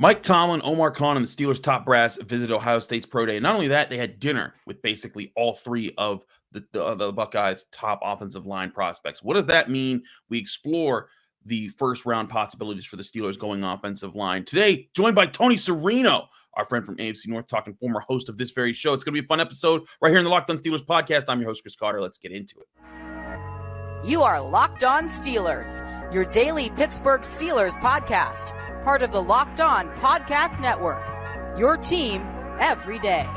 Mike Tomlin, Omar and the Steelers top brass visited Ohio State's pro day. And not only that, they had dinner with basically all three of the Buckeyes' top offensive line prospects. What does that mean? We explore the first round possibilities for the Steelers going offensive line. Today, joined by Tony Serino, our friend from AFC North, talking former host of this very show. It's going to be a fun episode right here in the Locked On Steelers podcast. I'm your host, Chris Carter. Let's get into it. You are Locked On Steelers, your daily Pittsburgh Steelers podcast, part of the Locked On Podcast Network, your team every day.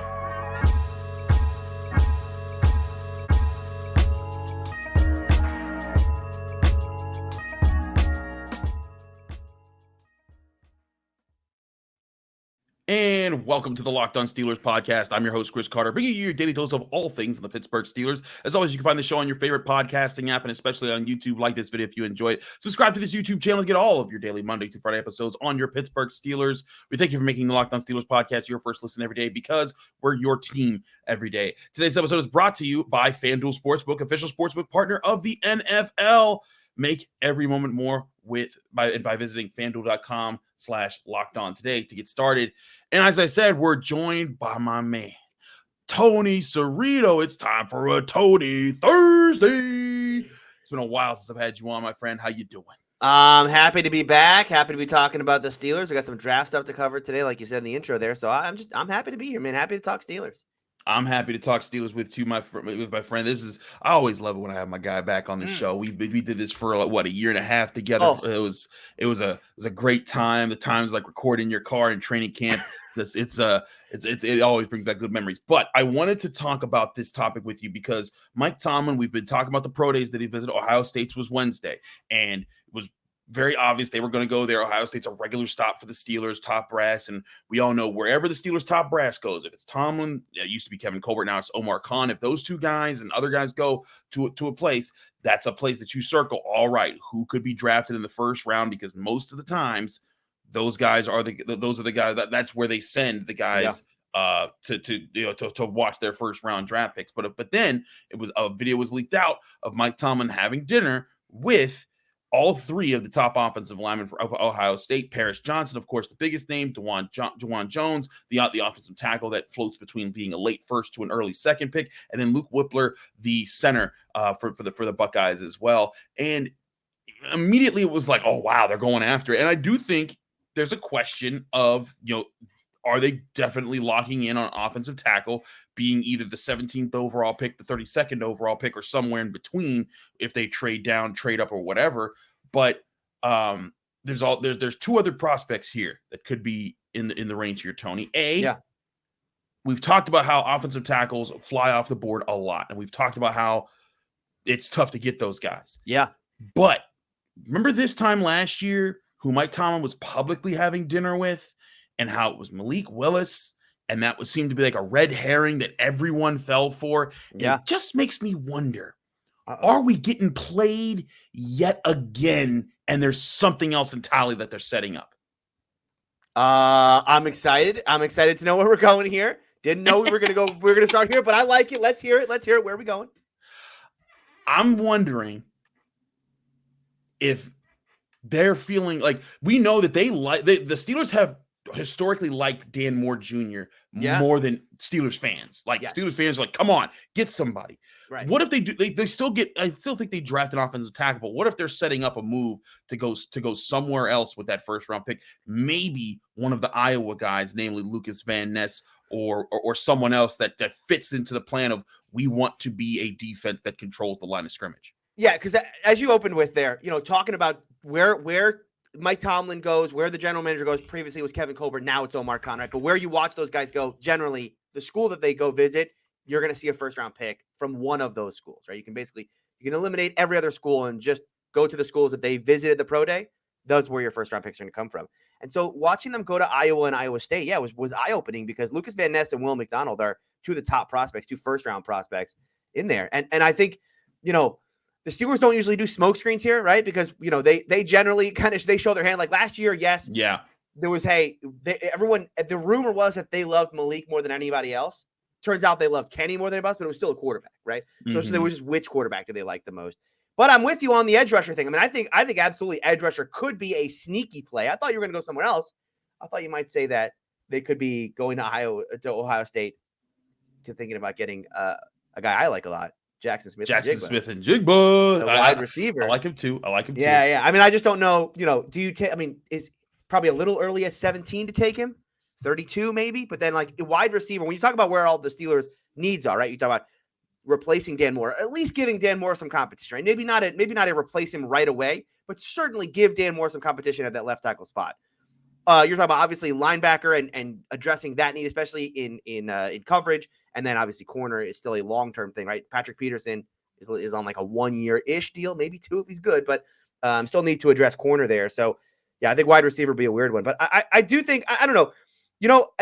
And welcome to the Locked On Steelers podcast. I'm your host, Chris Carter, bringing you your daily dose of all things in the Pittsburgh Steelers. As always, you can find the show on your favorite podcasting app and especially on YouTube. Like this video if you enjoy it. Subscribe to this YouTube channel to get all of your daily Monday through Friday episodes on your Pittsburgh Steelers. We thank you for making the Locked On Steelers podcast your first listen every day because we're your team every day. Today's episode is brought to you by FanDuel Sportsbook, official sportsbook partner of the NFL. Make every moment more by visiting FanDuel.com/LockedOn today to get started. And as I said, we're joined by my man, Tony Serino. It's time for a Tony Thursday. It's been a while since I've had you on, my friend. How you doing? I'm happy to be back. Happy to be talking about the Steelers. We got some draft stuff to cover today, like you said in the intro there. So I'm happy to be here, man. Happy to talk Steelers. I'm happy to talk Steelers with you, my friend. I always love it when I have my guy back on the show. We did this for a year and a half together. Oh. It was a great time. The times like recording your car in training camp. It always brings back good memories. But I wanted to talk about this topic with you because Mike Tomlin, we've been talking about the pro days that he visited. Ohio State's was Wednesday, and it was very obvious they were going to go there. Ohio State's a regular stop for the Steelers, top brass, and we all know wherever the Steelers' top brass goes, if it's Tomlin, it used to be Kevin Colbert, now it's Omar. If those two guys and other guys go to a place, that's a place that you circle. All right, who could be drafted in the first round? Because most of the times, those guys are the guys that's where they send the guys. Yeah. To watch their first round draft picks, but then a video was leaked out of Mike Tomlin having dinner with all three of the top offensive linemen of Ohio State. Paris Johnson, of course, the biggest name. Dawand Jones, the offensive tackle that floats between being a late first to an early second pick, and then Luke Wypler, the center for the Buckeyes as well. And immediately it was like, oh wow, they're going after it. And I do think there's a question of, are they definitely locking in on offensive tackle being either the 17th overall pick, the 32nd overall pick, or somewhere in between if they trade down, trade up, or whatever. But there's two other prospects here that could be in the range here, Tony. We've talked about how offensive tackles fly off the board a lot, and we've talked about how it's tough to get those guys. Yeah. But remember this time last year who Mike Tomlin was publicly having dinner with? And how it was Malik Willis, and that seemed to be like a red herring that everyone fell for. Yeah. It just makes me wonder, are we getting played yet again, and there's something else entirely that they're setting up? I'm excited. I'm excited to know where we're going here. Didn't know we were going to go. We're going to start here, but I like it. Let's hear it. Where are we going? I'm wondering if they're feeling like, we know that the Steelers have historically liked Dan Moore Jr. More than Steelers fans. Steelers fans are like, come on, get somebody. Right. What if they do? They still get. I still think they draft an offensive tackle. But what if they're setting up a move to go somewhere else with that first round pick? Maybe one of the Iowa guys, namely Lucas Van Ness, or someone else that fits into the plan of, we want to be a defense that controls the line of scrimmage. Yeah, because as you opened with there, talking about where Mike Tomlin goes, where the general manager goes. Previously it was Kevin Colbert. Now it's Omar, right? But where you watch those guys go, generally the school that they go visit, you're going to see a first round pick from one of those schools, right? You can eliminate every other school and just go to the schools that they visited the pro day. That's where your first round picks are going to come from. And so watching them go to Iowa and Iowa State, was eye opening because Lucas Van Ness and Will McDonald are two of the top prospects, two first round prospects in there. And I think, the Steelers don't usually do smoke screens here, right? Because, they generally they show their hand. Like last year, yes. Yeah. There was, the rumor was that they loved Malik more than anybody else. Turns out they loved Kenny more than anybody else, but it was still a quarterback, right? So there was just which quarterback do they like the most. But I'm with you on the edge rusher thing. I mean, I think absolutely edge rusher could be a sneaky play. I thought you were going to go somewhere else. I thought you might say that they could be going to Ohio State to thinking about getting a guy I like a lot, Jackson Smith-njigba. the wide receiver. I like him too. Yeah. I mean, I just don't know. Do you take? I mean, is probably a little early at 17 to take him, 32 maybe. But then like a wide receiver, when you talk about where all the Steelers' needs are, right? You talk about replacing Dan Moore, at least giving Dan Moore some competition, right? Maybe not a replace him right away, but certainly give Dan Moore some competition at that left tackle spot. You're talking about obviously linebacker and addressing that need, especially in coverage, and then obviously corner is still a long-term thing, right? Patrick Peterson is on like a 1-year-ish deal, maybe 2 if he's good, but still need to address corner there. So yeah, I think wide receiver would be a weird one, but I do think I don't know.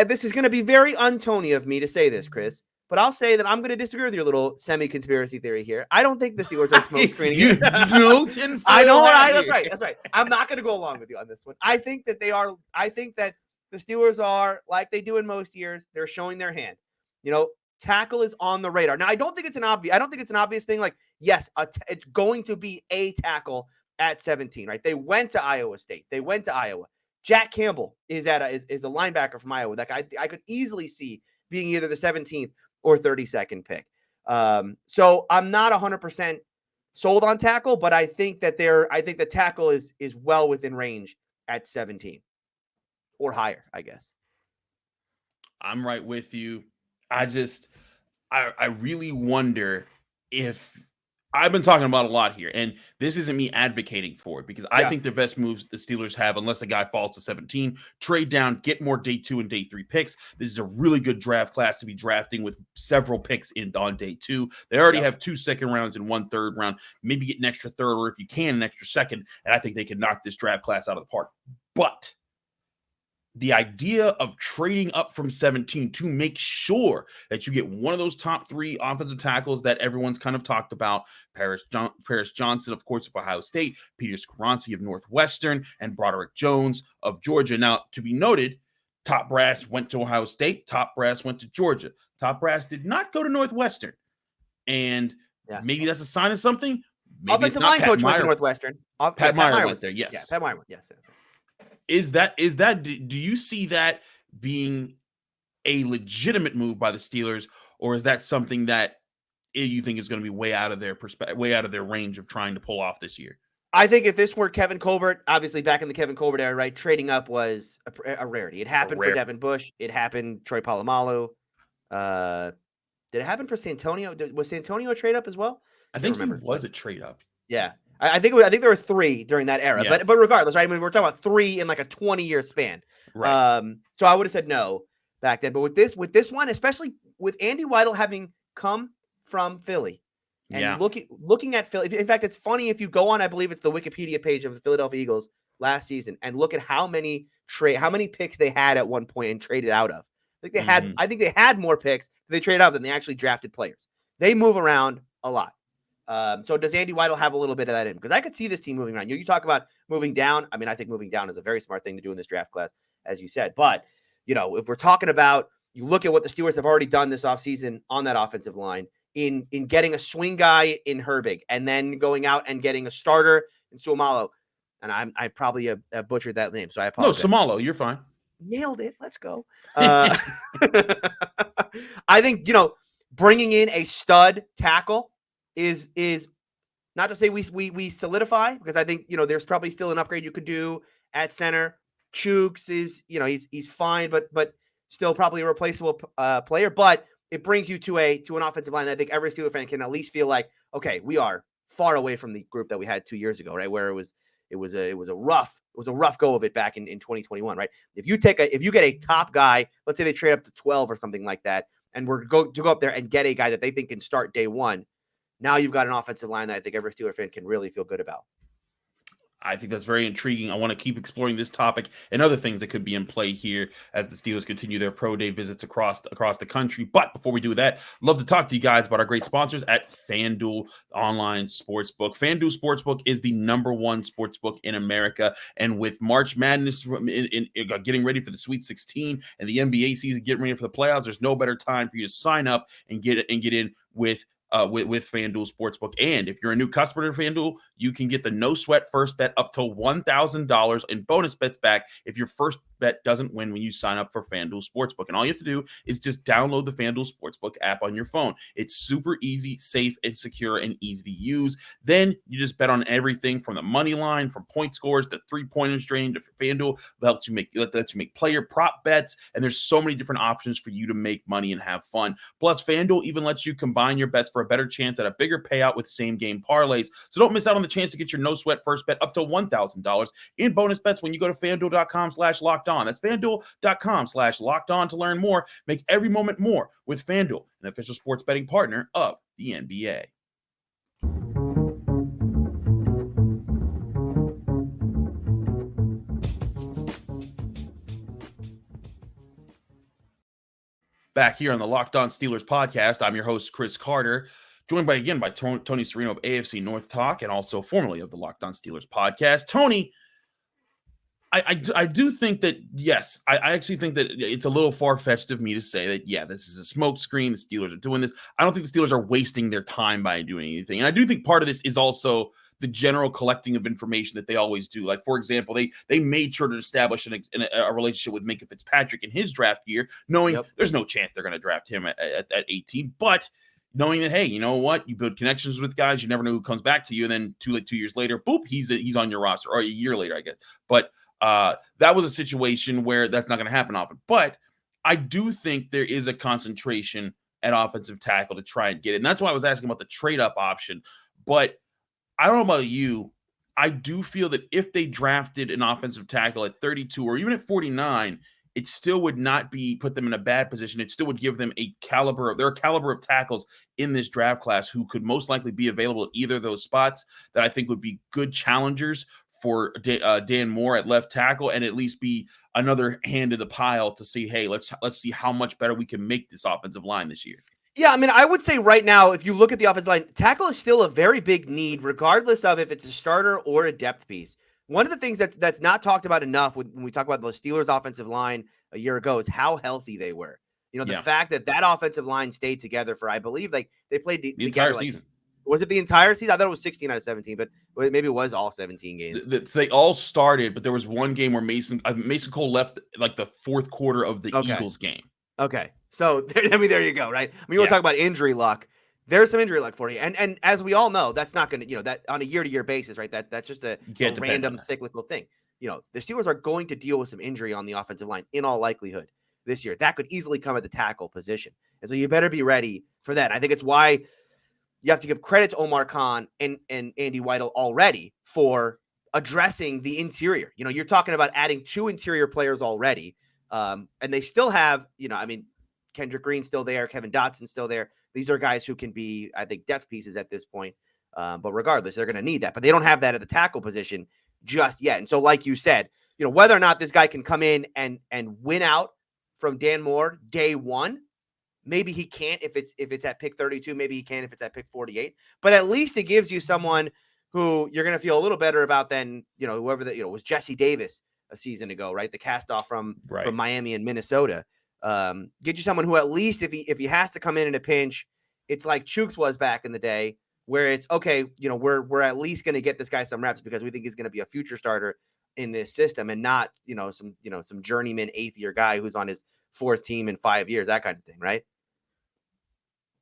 This is going to be very un-Tony of me to say this, Chris. But I'll say that I'm going to disagree with your little semi-conspiracy theory here. I don't think the Steelers are smoke screening. I know. That's right. I'm not going to go along with you on this one. I think that the Steelers are like they do in most years. They're showing their hand. Tackle is on the radar. Now, I don't think it's an obvious thing. Like, yes, it's going to be a tackle at 17, right? They went to Iowa State. They went to Iowa. Jack Campbell is a linebacker from Iowa. That guy I could easily see being either the 17th or 32nd pick. So I'm not 100% sold on tackle, but I think the tackle is well within range at 17 or higher, I guess. I'm right with you. I really wonder if I've been talking about a lot here, and this isn't me advocating for it because I think the best moves the Steelers have, unless the guy falls to 17, trade down, get more day 2 and day 3 picks. This is a really good draft class to be drafting with several picks on day 2. They already have 2 second rounds and 1 third round. Maybe get an extra third, or if you can, an extra second. And I think they can knock this draft class out of the park. But the idea of trading up from 17 to make sure that you get one of those top 3 offensive tackles that everyone's kind of talked about, Paris Johnson, of course, of Ohio State, Peter Skoronski of Northwestern, and Broderick Jones of Georgia. Now, to be noted, top brass went to Ohio State, top brass went to Georgia. Top brass did not go to Northwestern. And maybe that's a sign of something. Maybe offensive line coach went to Northwestern. Pat Meyer went there, yes. Yeah, Pat Meyer went, yes. Is that do you see that being a legitimate move by the Steelers, or is that something that you think is going to be way out of their range of trying to pull off this year? I think if this were Kevin Colbert, obviously back in the Kevin Colbert era, right, trading up was a rarity. It happened for Devin Bush. It happened Troy Polamalu. Did it happen for Santonio? Was Santonio a trade up as well? I think he was a trade up. Yeah. I think there were 3 during that era, but regardless, right? I mean, we're talking about 3 in like a 20-year span. Right. So I would have said no back then, but with this one, especially with Andy Weidl having come from Philly and looking at Philly. In fact, it's funny if you go on, I believe it's the Wikipedia page of the Philadelphia Eagles last season and look at how many picks they had at one point and traded out of. I think they had more picks they traded out than they actually drafted players. They move around a lot. So does Andy Weidl have a little bit of that in? Because I could see this team moving around. You talk about moving down. I mean, I think moving down is a very smart thing to do in this draft class, as you said. But, if we're talking about, you look at what the Steelers have already done this offseason on that offensive line in getting a swing guy in Herbig and then going out and getting a starter in Semaulo. And I probably butchered that name, so I apologize. No, Semaulo, you're fine. Nailed it. Let's go. I think, bringing in a stud tackle is not to say we solidify, because I think there's probably still an upgrade you could do at center. Chooks is he's fine, but still probably a replaceable player. But it brings you to an offensive line that I think every Steeler fan can at least feel like, okay, we are far away from the group that we had 2 years ago, right? Where it was a rough go of it back in 2021, right? If you get a top guy, let's say they trade up to 12 or something like that, and we're to go up there and get a guy that they think can start day 1. Now you've got an offensive line that I think every Steeler fan can really feel good about. I think that's very intriguing. I want to keep exploring this topic and other things that could be in play here as the Steelers continue their pro day visits across the country. But before we do that, love to talk to you guys about our great sponsors at FanDuel Online Sportsbook. FanDuel Sportsbook is the #1 sportsbook in America. And with March Madness getting ready for the Sweet 16 and the NBA season getting ready for the playoffs, there's no better time for you to sign up and get in with FanDuel Sportsbook. And if you're a new customer to FanDuel, you can get the no sweat first bet up to $1,000 in bonus bets back if your first bet doesn't win when you sign up for FanDuel Sportsbook. And all you have to do is just download the FanDuel Sportsbook app on your phone. It's super easy, safe, and secure, and easy to use. Then you just bet on everything from the money line, from point scores to three-pointers drained to FanDuel. Lets you make player prop bets, and there's so many different options for you to make money and have fun. Plus, FanDuel even lets you combine your bets for a better chance at a bigger payout with same-game parlays. So don't miss out on the chance to get your no-sweat first bet up to $1,000 in bonus bets when you go to FanDuel.com/lockedon. That's FanDuel.com/lockedon to learn more. Make every moment more with FanDuel, an official sports betting partner of the NBA. Back here on the Locked On Steelers podcast, I'm your host, Chris Carter, joined by Tony Serino of AFC North Talk and also formerly of the Locked On Steelers podcast. Tony, I do think that, yes, I actually think that it's a little far-fetched of me to say that, yeah, this is a smoke screen. The Steelers are doing this. I don't think the Steelers are wasting their time by doing anything. And I do think part of this is also the general collecting of information that they always do. Like, for example, they made sure to establish a relationship with Minkah Fitzpatrick in his draft year, knowing there's no chance they're going to draft him at 18, but knowing that, hey, you know what? You build connections with guys. You never know who comes back to you. And then 2 years later, boop, he's on your roster, or a year later, I guess. But that was a situation where that's not going to happen often. But I do think there is a concentration at offensive tackle to try and get it. And that's why I was asking about the trade-up option. But I don't know about you. I do feel that if they drafted an offensive tackle at 32 or even at 49, it still would not put them in a bad position. It still would give them a caliber of tackles in this draft class who could most likely be available at either of those spots that I think would be good challengers for Dan Moore at left tackle, and at least be another hand in the pile to see, hey, let's see how much better we can make this offensive line this year. Yeah, I mean, I would say right now, if you look at the offensive line, tackle is still a very big need, regardless of if it's a starter or a depth piece. One of the things that's not talked about enough when we talk about the Steelers' offensive line a year ago is how healthy they were. You know, the fact that offensive line stayed together for, I believe, like they played the entire season. Was it the entire season? I thought it was 16 out of 17, but maybe it was all 17 games. They all started, but there was one game where Mason Cole left like the fourth quarter of the Eagles game. Okay. So, I mean, there you go, right? I mean, you want to talk about injury luck. There's some injury luck for you. And as we all know, that's not going to, that on a year-to-year basis, right? That's just a random cyclical thing. The Steelers are going to deal with some injury on the offensive line in all likelihood this year. That could easily come at the tackle position. And so you better be ready for that. I think it's why you have to give credit to Omar Khan and Andy Weidl already for addressing the interior. You're talking about adding 2 interior players already. And they still have, Kendrick Green's still there. Kevin Dotson's still there. These are guys who can be, I think, depth pieces at this point. But regardless, they're going to need that. But they don't have that at the tackle position just yet. And so, like you said, whether or not this guy can come in and win out from Dan Moore day one, maybe he can't if it's at pick 32. Maybe he can if it's at pick 48. But at least it gives you someone who you're going to feel a little better about than, whoever that, was Jesse Davis a season ago, right? The cast off from Miami and Minnesota. Get you someone who at least if he has to come in a pinch, it's like Chooks was back in the day, where it's okay. We're at least going to get this guy some reps because we think he's going to be a future starter in this system, and not some journeyman 8th year guy who's on his 4th team in 5 years, that kind of thing, right?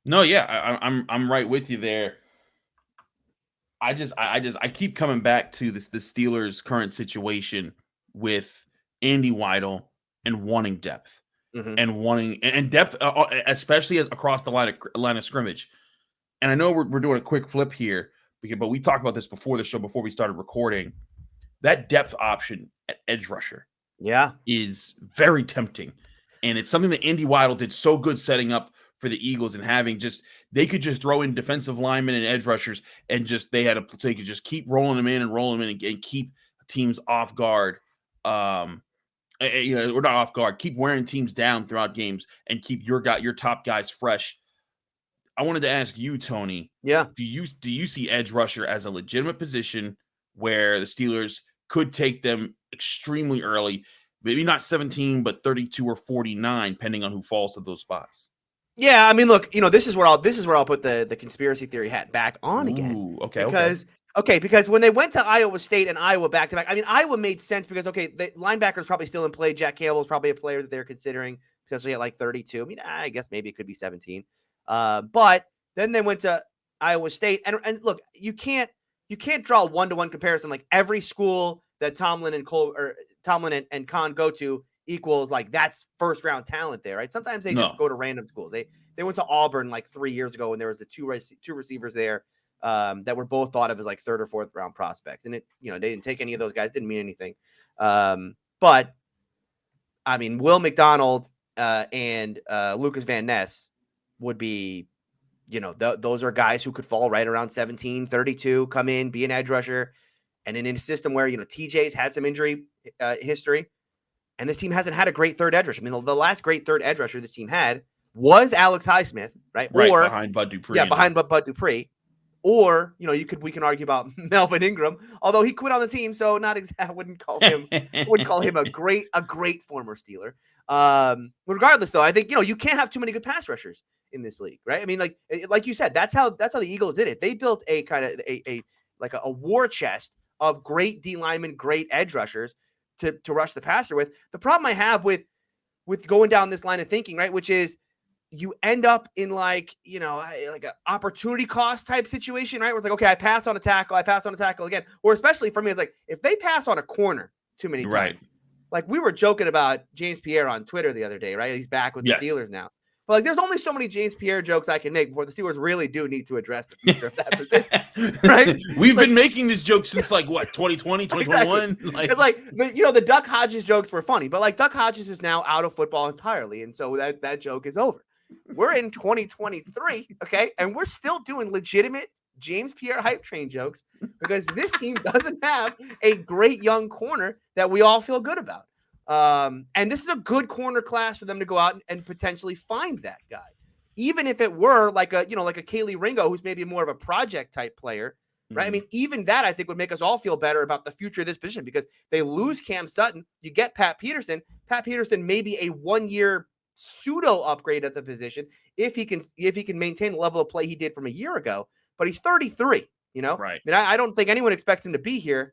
No, yeah, I'm right with you there. I keep coming back to the Steelers' current situation with Andy Weidl and wanting depth. Mm-hmm. And depth, especially across the line of scrimmage. And I know we're doing a quick flip here, but we talked about this before the show, before we started recording. That depth option at edge rusher, is very tempting, and it's something that Andy Weidl did so good setting up for the Eagles, and they could just throw in defensive linemen and edge rushers, and they could just keep rolling them in and keep teams off guard. We're not off guard. Keep wearing teams down throughout games and keep your top guys fresh. I wanted to ask you, Tony. Yeah. Do you see edge rusher as a legitimate position where the Steelers could take them extremely early, maybe not 17, but 32 or 49, depending on who falls to those spots? Yeah, I mean, look, this is where I'll put the conspiracy theory hat back on again. Ooh, okay. Because Okay, because when they went to Iowa State and Iowa back-to-back, I mean, Iowa made sense because, okay, the linebacker's probably still in play. Jack Campbell's probably a player that they're considering potentially at like 32. I mean, I guess maybe it could be 17. But then they went to Iowa State. And look, you can't draw a one-to-one comparison. Like every school that Tomlin and Kahn go to equals like that's first-round talent there, right? Sometimes they just go to random schools. They went to Auburn like 3 years ago, and there was two receivers there that were both thought of as like third or fourth round prospects. And they didn't take any of those guys, didn't mean anything. But I mean, Will McDonald and Lucas Van Ness would be, those are guys who could fall right around 17, 32, come in, be an edge rusher. And in a system where, TJ's had some injury history, and this team hasn't had a great third edge rusher. I mean, the last great third edge rusher this team had was Alex Highsmith, right? Or behind Bud Dupree. Yeah, behind Bud Dupree. Or, we can argue about Melvin Ingram, although he quit on the team, so not exactly. I wouldn't call him a great former Steeler. Regardless, though, I think you can't have too many good pass rushers in this league, right? I mean, like you said, that's how the Eagles did it. They built a kind of a war chest of great D linemen, great edge rushers to rush the passer with. The problem I have with going down this line of thinking, right, which is you end up in like an opportunity cost type situation, right? Where it's like, okay, I pass on a tackle again. Or especially for me, it's like if they pass on a corner too many times, right? Like we were joking about James Pierre on Twitter the other day, right? He's back with the Steelers now. But like, there's only so many James Pierre jokes I can make before the Steelers really do need to address the future of that position, right? We've been making this joke since 2020, 2021. Exactly. It's like the Duck Hodges jokes were funny, but like Duck Hodges is now out of football entirely, and so that joke is over. We're in 2023, okay, and we're still doing legitimate James Pierre hype train jokes because this team doesn't have a great young corner that we all feel good about. And this is a good corner class for them to go out and potentially find that guy, even if it were like a Kaylee Ringo, who's maybe more of a project type player, right? I mean, even that I think would make us all feel better about the future of this position because they lose Cam Sutton, you get Pat Peterson. Pat Peterson may be a 1-year pseudo upgrade at the position if he can maintain the level of play he did from a year ago, but he's 33, right? I mean, I don't think anyone expects him to be here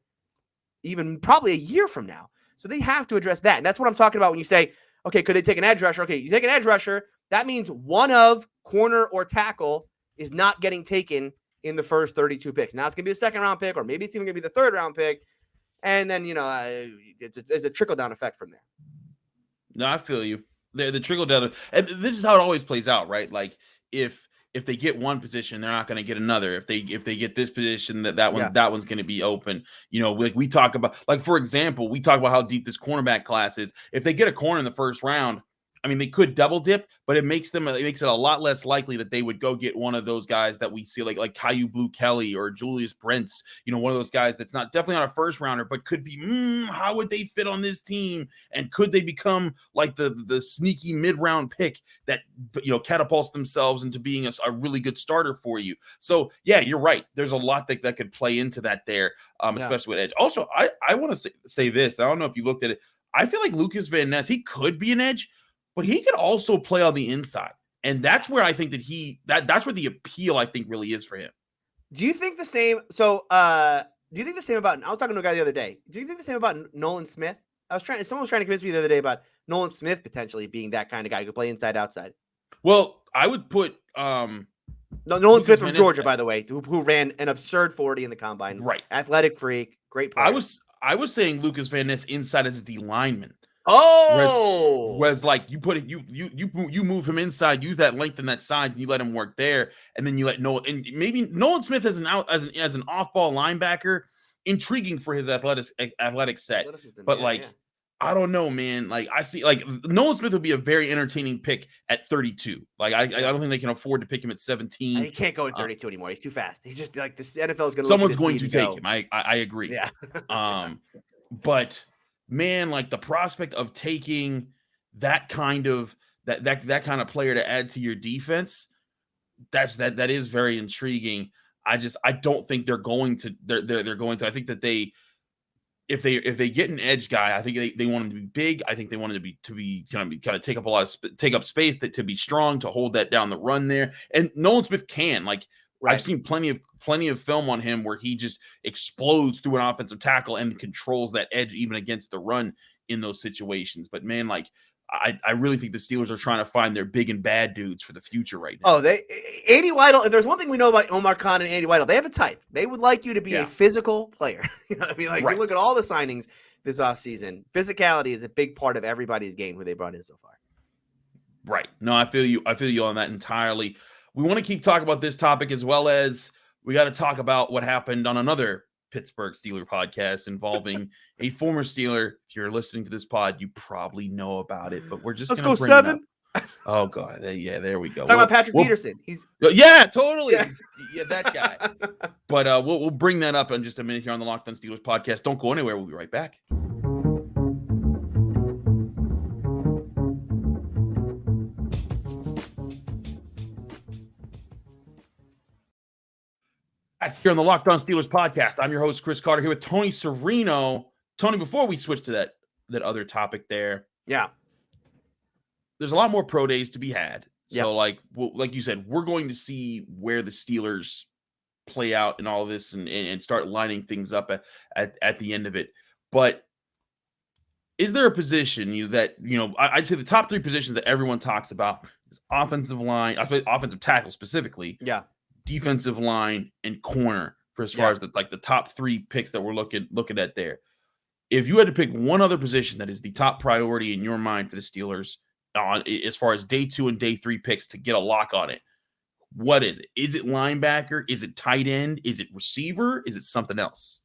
even probably a year from now. So they have to address that. And that's what I'm talking about when you say, okay, could they take an edge rusher? Okay, you take an edge rusher, that means one of corner or tackle is not getting taken in the first 32 picks. Now it's going to be a second round pick, or maybe it's even going to be the third round pick. And then, it's a trickle down effect from there. No, I feel you. The trickle down, and this is how it always plays out, right? Like if they get one position, they're not going to get another. If they get this position, that one's going to be open. Like we talk about, like for example, we talk about how deep this cornerback class is. If they get a corner in the first round, I mean, they could double dip, but it makes it a lot less likely that they would go get one of those guys that we see like Caillou Blue Kelly or Julius Brents, one of those guys that's definitely not a first rounder, but could be, how would they fit on this team? And could they become like the sneaky mid-round pick that, catapults themselves into being a really good starter for you? So yeah, you're right. There's a lot that could play into that there, especially with edge. Also, I want to say this. I don't know if you looked at it. I feel like Lucas Van Ness, he could be an edge, but he could also play on the inside. And that's where I think that's where the appeal, I think, really is for him. Do you think the same? So, do you think the same about, I was talking to a guy the other day. Do you think the same about Nolan Smith? Someone was trying to convince me the other day about Nolan Smith potentially being that kind of guy who could play inside, outside. Well, I would put, Nolan Smith from Georgia, by the way, who ran an absurd 40 in the combine. Right. Athletic freak, great player. I was saying Lucas Van Ness inside as a D lineman. Oh, whereas like you put it, you move him inside, use that length and that size, and you let him work there, and then you let Nolan, and maybe Nolan Smith as an off-ball linebacker, intriguing for his athletic set, but I don't know, man. Like I see, like Nolan Smith would be a very entertaining pick at 32. Like I don't think they can afford to pick him at 17. He can't go at 32 anymore. He's too fast. He's just like this. NFL is going to. Someone's going to take him. I agree. Yeah. But man, like the prospect of taking that kind of player to add to your defense, that is very intriguing. I don't think they're going to. They're going to. I think that if they get an edge guy, I think they want him to be big. I think they want him to be kind of take up space, to be strong, to hold that down the run there. And Nolan Smith can, like, Right. I've seen plenty of film on him where he just explodes through an offensive tackle and controls that edge even against the run in those situations. But man, like I really think the Steelers are trying to find their big and bad dudes for the future right now. Oh, Andy Weidl. If there's one thing we know about Omar Khan and Andy Weidl, they have a type. They would like you to be a physical player. You know what I mean? Like, you look at all the signings this offseason. Physicality is a big part of everybody's game who they brought in so far. Right. No, I feel you. I feel you on that entirely. We want to keep talking about this topic as well as we got to talk about what happened on another Pittsburgh Steelers podcast involving a former Steeler. If you're listening to this pod, you probably know about it, but we're just let's gonna go 7. Oh God, yeah, there we go. Talking about Patrick Peterson. Yeah, totally. Yeah, that guy. But we'll bring that up in just a minute here on the Locked On Steelers podcast. Don't go anywhere. We'll be right back. Back here on the Locked On Steelers podcast, I'm your host, Chris Carter, here with Tony Serino. Tony, before we switch to that other topic there, there's a lot more pro days to be had. So, like you said, we're going to see where the Steelers play out in all of this and start lining things up at the end of it. But is there a position that I'd say the top 3 positions that everyone talks about is offensive line, offensive tackle specifically, defensive line, and corner for as far as the top 3 picks that we're looking at there. If you had to pick one other position that is the top priority in your mind for the Steelers on as far as day 2 and day 3 picks to get a lock on it, what is it? Is it linebacker? Is it tight end? Is it receiver? Is it something else?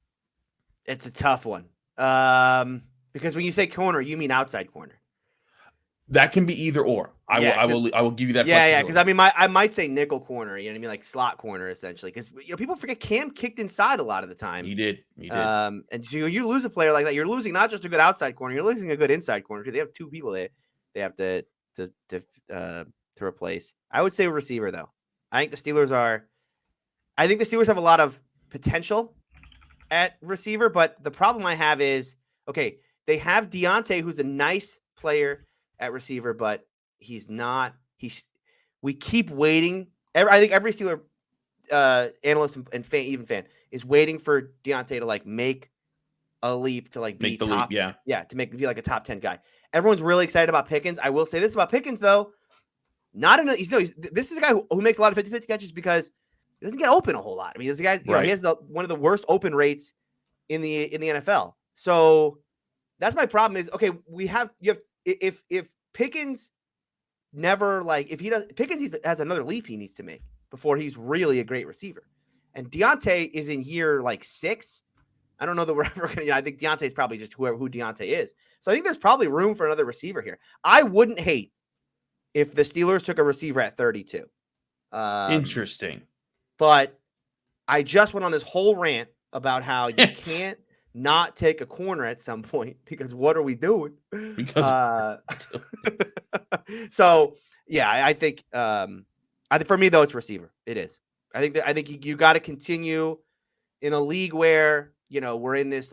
It's a tough one. Because when you say corner, you mean outside corner. That can be either or. I will give you that. Yeah. Because I mean, I might say nickel corner. You know what I mean, like slot corner essentially. Because people forget Cam kicked inside a lot of the time. He did. And so you lose a player like that, you're losing not just a good outside corner, you're losing a good inside corner too. They have 2 people they have to replace. I would say receiver though. I think the Steelers have a lot of potential at receiver, but the problem I have is they have Deontay, who's a nice player at receiver, but we keep waiting. I think every Steeler analyst and fan is waiting for Deontay to make a leap to be top. Leap, to be like a top 10 guy. Everyone's really excited about Pickens. I will say this about Pickens though. This is a guy who makes a lot of 50-50 catches because he doesn't get open a whole lot. I mean, this guy, he has one of the worst open rates in the NFL. So that's my problem is, if Pickens never Pickens has another leap he needs to make before he's really a great receiver. And Deontay is in year 6. I don't know that we're ever going to, I think Deontay is probably just who Deontay is. So I think there's probably room for another receiver here. I wouldn't hate if the Steelers took a receiver at 32. Interesting. But I just went on this whole rant about how you can't not take a corner at some point because what are we doing? So yeah, I think for me though, it's receiver. It is. I think you got to continue in a league where, we're in this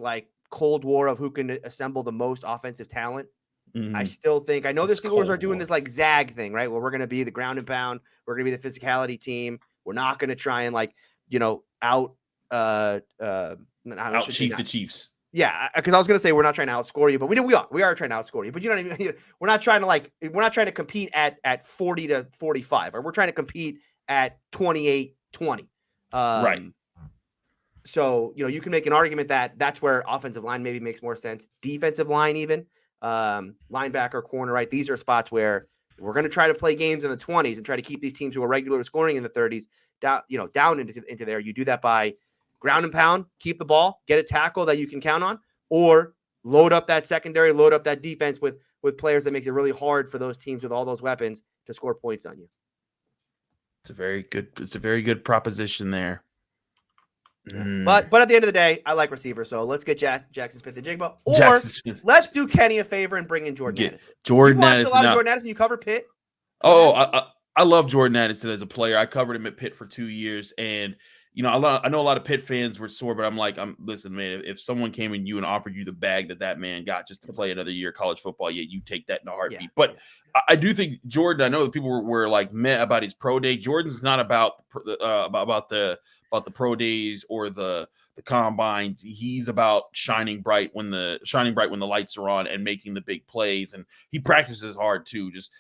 cold war of who can assemble the most offensive talent. Mm-hmm. I still think, I know the Steelers are doing this zag thing, right? Where we're going to be the ground and pound. We're going to be the physicality team. We're not going to try and out chief the Chiefs. Yeah, because I was going to say we're not trying to outscore you, but we are trying to outscore you. But you know what I mean? We're not trying to compete at 40 to 45, or we're trying to compete at 28-20. Right. So, you can make an argument that that's where offensive line maybe makes more sense. Defensive line, even linebacker, corner, right? These are spots where we're going to try to play games in the 20s and try to keep these teams who are regularly scoring in the 30s down into there. You do that by ground and pound, keep the ball, get a tackle that you can count on, or load up that secondary, load up that defense with players that makes it really hard for those teams with all those weapons to score points on you. It's a very good proposition there. But at the end of the day, I like receiver. So let's get Jackson Smith-njigba, or let's do Kenny a favor and bring in Jordan Addison. Jordan Addison. A lot of Jordan Addison. You cover Pitt. I love Jordan Addison as a player. I covered him at Pitt for 2 years, and you know, I know a lot of Pitt fans were sore, but I'm like, listen, man, if someone came in you and offered you the bag that man got just to play another year of college football, yeah, you take that in a heartbeat. But I do think Jordan, I know that people were like meh about his pro day. Jordan's not about the pro days or the combines. He's about shining bright when the lights are on and making the big plays. And he practices hard too. Just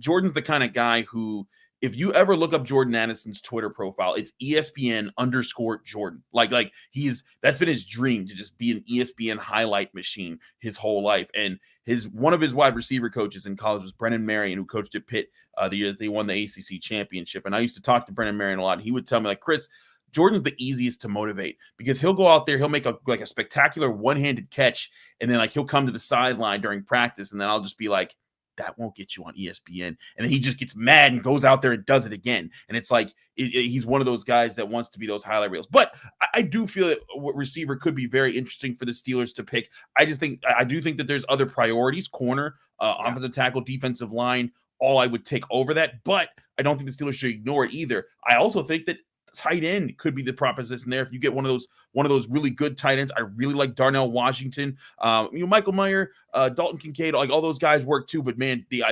Jordan's the kind of guy who, if you ever look up Jordan Addison's Twitter profile, it's ESPN_Jordan. Like that's been his dream, to just be an ESPN highlight machine his whole life. And one of his wide receiver coaches in college was Brennan Marion, who coached at Pitt the year that they won the ACC championship. And I used to talk to Brennan Marion a lot. And he would tell me, like, Chris, Jordan's the easiest to motivate, because he'll go out there, he'll make a spectacular one-handed catch, and then like he'll come to the sideline during practice, and then I'll just be like, that won't get you on ESPN. And then he just gets mad and goes out there and does it again. And it's like, he's one of those guys that wants to be those highlight reels. But I do feel that receiver could be very interesting for the Steelers to pick. I do think that there's other priorities: corner, offensive tackle, defensive line. All I would take over that. But I don't think the Steelers should ignore it either. I also think that tight end could be the proposition there. If you get one of those really good tight ends, I really like Darnell Washington, Michael Mayer, Dalton Kincaid, like all those guys work too. But man, the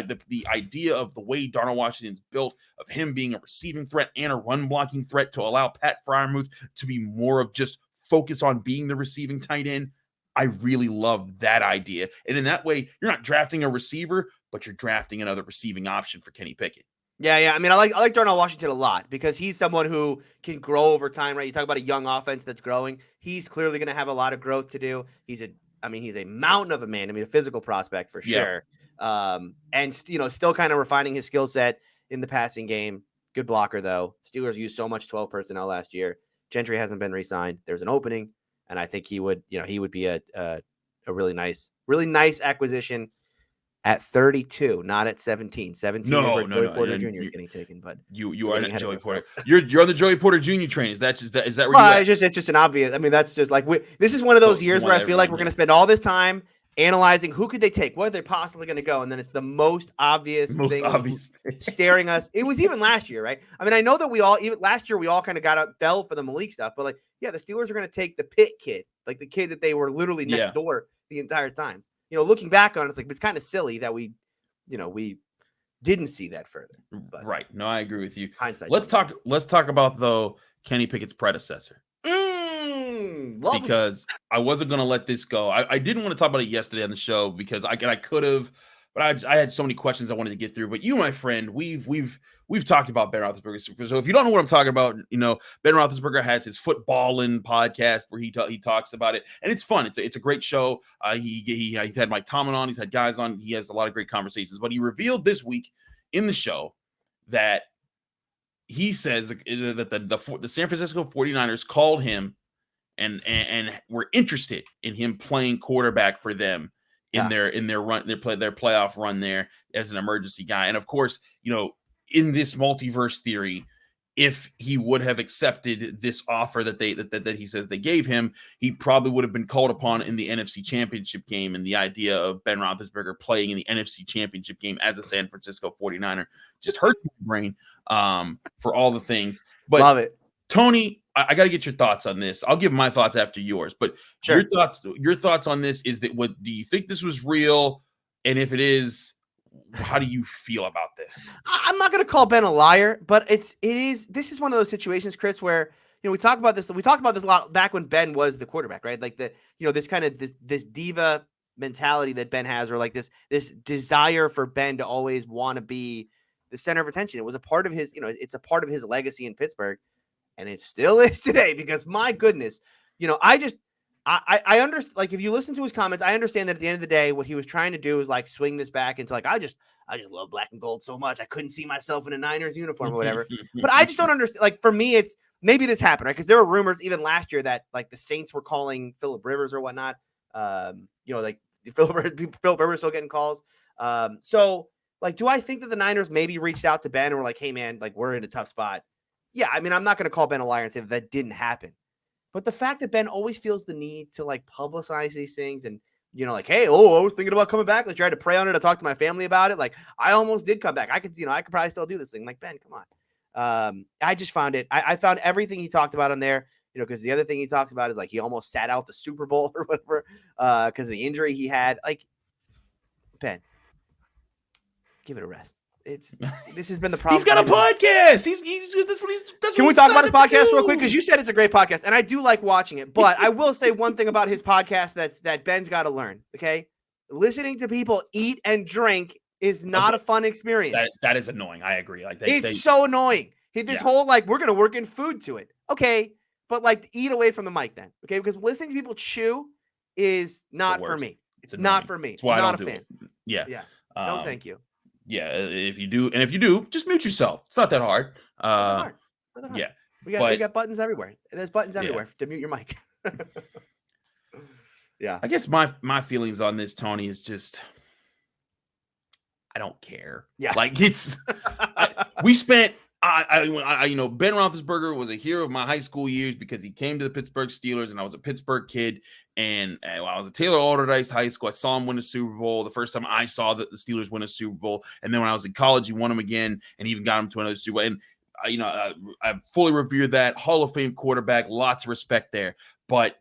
idea of the way Darnell Washington's built, of him being a receiving threat and a run blocking threat, to allow Pat Freiermuth to be more of just focus on being the receiving tight end, I really love that idea. And in that way, you're not drafting a receiver, but you're drafting another receiving option for Kenny Pickett. Yeah. I mean, I like Darnell Washington a lot, because he's someone who can grow over time, right? You talk about a young offense that's growing. He's clearly going to have a lot of growth to do. He's a mountain of a man. I mean, a physical prospect for sure. And still kind of refining his skill set in the passing game. Good blocker though. Steelers used so much 12 personnel last year. Gentry hasn't been re-signed. There's an opening, and I think he would be a really nice acquisition. At 32, not at 17. 17 no, Joey Porter Jr. is getting taken, but you are not Joey Porter. You're on the Joey Porter Jr. train. Is that where well, it's just an obvious. I mean, that's just like this is one of those years where I feel like we're going to spend all this time analyzing who could they take, where they're possibly going to go, and then it's the most obvious thing staring us. It was even last year, right? I mean, I know that even last year we all kind of fell for the Malik stuff, but the Steelers are going to take the Pitt kid, like the kid that they were literally next door the entire time. Looking back on it, it's kind of silly that we didn't see that further. But right. No, I agree with you. Hindsight. Let's talk about, though, Kenny Pickett's predecessor. Because I wasn't going to let this go. I didn't want to talk about it yesterday on the show, because I could have, but I had so many questions I wanted to get through. But you, my friend, we've talked about Ben Roethlisberger. So if you don't know what I'm talking about, Ben Roethlisberger has his Footballin' podcast where he talks about it, and it's fun. It's a great show. He's had Mike Tomlin on. He's had guys on. He has a lot of great conversations. But he revealed this week in the show that he says that the San Francisco 49ers called him and were interested in him playing quarterback for them in their playoff run there as an emergency guy. And of course, in this multiverse theory, if he would have accepted this offer that he says they gave him, he probably would have been called upon in the NFC Championship game. And the idea of Ben Roethlisberger playing in the NFC Championship game as a San Francisco 49er just hurts my brain for all the things. But love it. Tony, I got to get your thoughts on this. I'll give my thoughts after yours, but sure. Your thoughts on this is that do you think this was real? And if it is, how do you feel about this? I'm not going to call Ben a liar, but this is one of those situations, Chris, where, we talked about this a lot back when Ben was the quarterback, right? Like this kind of this diva mentality that Ben has, or like this desire for Ben to always want to be the center of attention. It was a part of his, it's a part of his legacy in Pittsburgh. And it still is today, because my goodness, I understand, like, if you listen to his comments, I understand that at the end of the day, what he was trying to do is like swing this back into like, I just love black and gold so much. I couldn't see myself in a Niners uniform or whatever, but I just don't understand. Like, for me, it's maybe this happened, right? Cause there were rumors even last year that like the Saints were calling Phillip Rivers or whatnot. Like Phillip Rivers still getting calls. So like, do I think that the Niners maybe reached out to Ben and were like, hey man, like we're in a tough spot? Yeah, I mean, I'm not going to call Ben a liar and say that didn't happen. But the fact that Ben always feels the need to like publicize these things and, like, hey, I was thinking about coming back. Let's try to pray on it. I talked to my family about it. Like, I almost did come back. I could probably still do this thing. Like, Ben, come I just found it. I found everything he talked about on there. Because the other thing he talks about is like he almost sat out the Super Bowl or whatever because of the injury he had. Like, Ben, give it a rest. This has been the problem. He's got a podcast. Can we talk about his podcast real quick? Because you said it's a great podcast, and I do like watching it. But I will say one thing about his podcast that Ben's got to learn. Okay, listening to people eat and drink is not a fun experience. That is annoying. I agree. Like it's so annoying. This whole like we're gonna work in food to it. Okay. But like eat away from the mic then, okay? Because listening to people chew is not for me. It's not for me. That's why I'm I not don't a fan. Yeah. No, thank you. Yeah. If you do, just mute yourself. It's not that hard. Yeah. We got buttons everywhere. There's buttons everywhere to mute your mic. Yeah. I guess my feelings on this, Tony, is just I don't care. Yeah. Like we spent. Ben Roethlisberger was a hero of my high school years because he came to the Pittsburgh Steelers, and I was a Pittsburgh kid. And while I was at Taylor Alderdice High School, I saw him win a Super Bowl. The first time I saw the Steelers win a Super Bowl, and then when I was in college, he won them again, and even got him to another Super Bowl. And I fully revere that Hall of Fame quarterback. Lots of respect there, but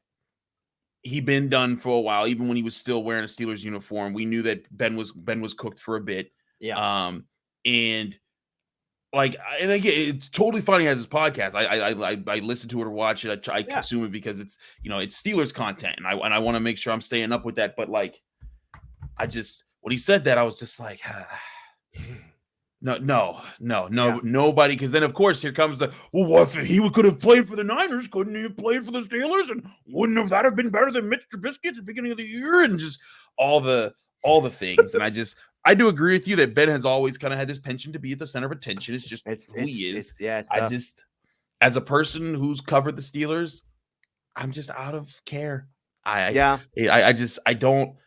he'd been done for a while. Even when he was still wearing a Steelers uniform, we knew that Ben was cooked for a bit. Yeah. And again, it's totally fun. He has his podcast. I listen to it or watch it. I consume it because it's it's Steelers content, and I want to make sure I'm staying up with that. But like, when he said that, I was just like, no, nobody. Because then of course here comes what if he could have played for the Niners? Couldn't he have played for the Steelers? And wouldn't that have been better than Mitch Trubisky at the beginning of the year? And just all the things. And I do agree with you that Ben has always kind of had this penchant to be at the center of attention. It's just who he is. As a person who's covered the Steelers, I'm just out of care. I don't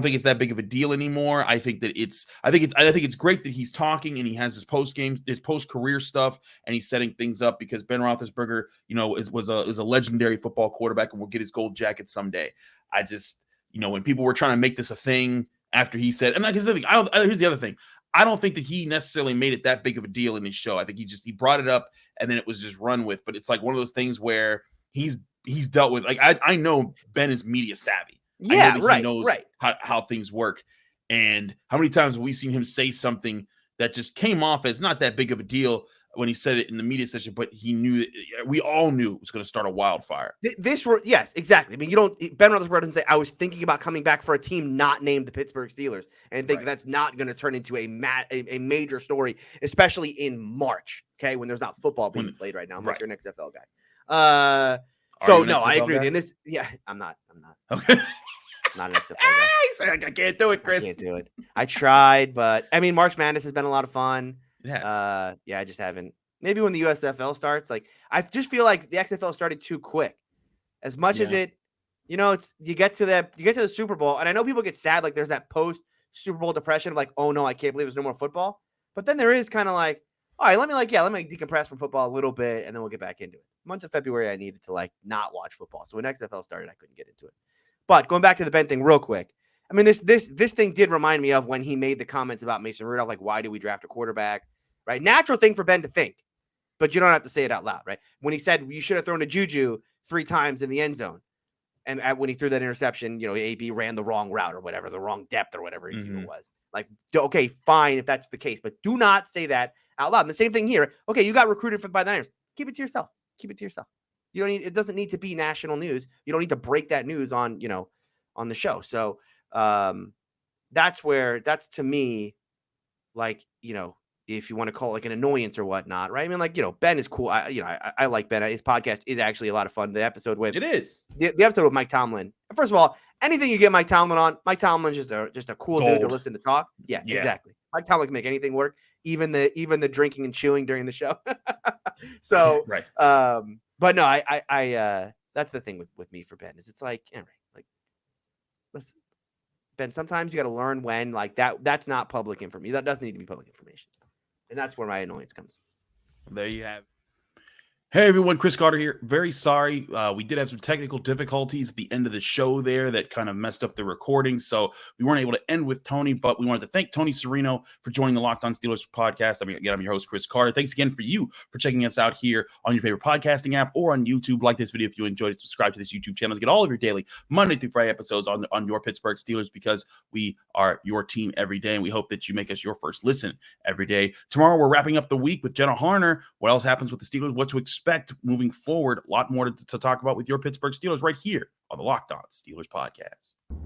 think it's that big of a deal anymore. I think it's great that he's talking and he has his post-career stuff, and he's setting things up because Ben Roethlisberger, is a legendary football quarterback and will get his gold jacket someday. When people were trying to make this a thing after he said, and here's the other thing. I don't think that he necessarily made it that big of a deal in his show. I think he brought it up and then it was just run with. But it's like one of those things where he's dealt with. Like I know Ben is media savvy. Yeah, He knows how things work. And how many times have we seen him say something that just came off as not that big of a deal when he said it in the media session, but he knew we all knew it was going to start a wildfire. Yes, exactly. I mean, Ben Roethlisberger doesn't say I was thinking about coming back for a team not named the Pittsburgh Steelers, and think that's not going to turn into a major story, especially in March. Okay, when there's not football being played right now, unless you're an XFL guy. I agree with you. And this, I'm not. Okay. Not an XFL guy. I can't do it, Chris. I can't do it. I tried, but I mean, March Madness has been a lot of fun. Yes. I just haven't. Maybe when the USFL starts, like I just feel like the XFL started too quick. As much as it, it's you get to the Super Bowl, and I know people get sad, like there's that post Super Bowl depression of like, oh no, I can't believe there's no more football. But then there is kind of like, all right, let me decompress from football a little bit, and then we'll get back into it. Month of February, I needed to like not watch football, so when XFL started, I couldn't get into it. But going back to the Ben thing real quick, I mean, this thing did remind me of when he made the comments about Mason Rudolph, like, why do we draft a quarterback? Right? Natural thing for Ben to think, but you don't have to say it out loud, right? When he said you should have thrown a Juju 3 times in the end zone, and when he threw that interception, AB ran the wrong route or whatever, the wrong depth or whatever it was. Like, okay, fine if that's the case, but do not say that out loud. And the same thing here. Okay, you got recruited by the Niners. Keep it to yourself. Keep it to yourself. You don't need. It doesn't need to be national news. You don't need to break that news on the show. So that's to me, like, if you want to call it like an annoyance or whatnot, right? I mean, like, Ben is cool. I like Ben. His podcast is actually a lot of fun. The episode with the episode with Mike Tomlin. First of all, anything you get Mike Tomlin on, Mike Tomlin's just a cool dude to listen to talk. Yeah, exactly. Mike Tomlin can make anything work, even the drinking and chewing during the show. So, right. But no, I that's the thing with me for Ben is it's like, all right, like, listen, Ben, sometimes you got to learn when like that's not public information. That doesn't need to be public information. And that's where my annoyance comes. There you have. Hey everyone, Chris Carter here. Very sorry. We did have some technical difficulties at the end of the show there that kind of messed up the recording. So we weren't able to end with Tony, but we wanted to thank Tony Serino for joining the Locked On Steelers podcast. I'm your host, Chris Carter. Thanks again for checking us out here on your favorite podcasting app or on YouTube. Like this video if you enjoyed it. Subscribe to this YouTube channel to get all of your daily Monday through Friday episodes on your Pittsburgh Steelers, because we are your team every day, and we hope that you make us your first listen every day. Tomorrow we're wrapping up the week with Jenna Harner. What else happens with the Steelers? What to expect moving forward. A lot more to talk about with your Pittsburgh Steelers right here on the Locked On Steelers podcast.